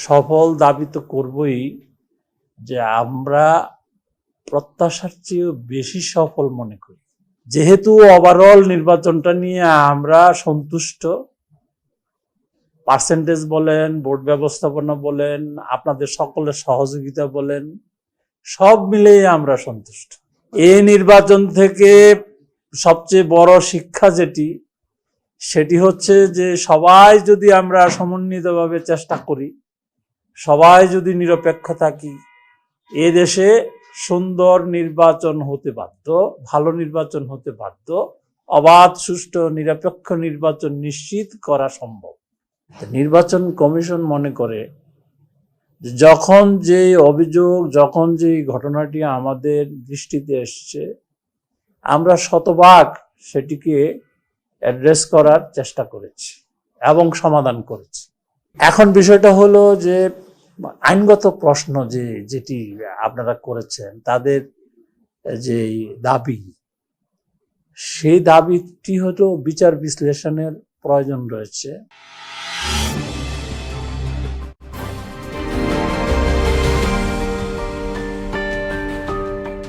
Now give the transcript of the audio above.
সফল দাবি তো করবই যে আমরা প্রত্যাশার চেয়েও বেশি সফল মনে করি। যেহেতু ওভারঅল নির্বাচনটা নিয়ে আমরা সন্তুষ্ট, পার্সেন্টেজ বলেন, বোর্ড ব্যবস্থাপনা বলেন, আপনাদের সকলের সহযোগিতা বলেন, সব মিলিয়ে আমরা সন্তুষ্ট। এই নির্বাচন থেকে সবচেয়ে বড় শিক্ষা সেটি হচ্ছে যে সবাই যদি আমরা সমন্বিতভাবে চেষ্টা করি, সবাই যদি নিরপেক্ষ থাকি, এ দেশে সুন্দর নির্বাচন হতে বাধ্য, ভালো নির্বাচন হতে বাধ্য, অবাধ সুষ্ঠু নিরপেক্ষ নির্বাচন নিশ্চিত করা সম্ভব। নির্বাচন কমিশন মনে করে যখন যে অভিযোগ, যখন যে ঘটনাটি আমাদের দৃষ্টিতে এসছে, আমরা শতভাগ সেটিকে অ্যাড্রেস করার চেষ্টা করেছি এবং সমাধান করেছি। এখন বিষয়টা হলো যে আইনগত প্রশ্ন যেটি আপনারা করেছেন, তাদের যে দাবি, সেই দাবিটি হলো বিচার বিশ্লেষণের প্রয়োজন রয়েছে।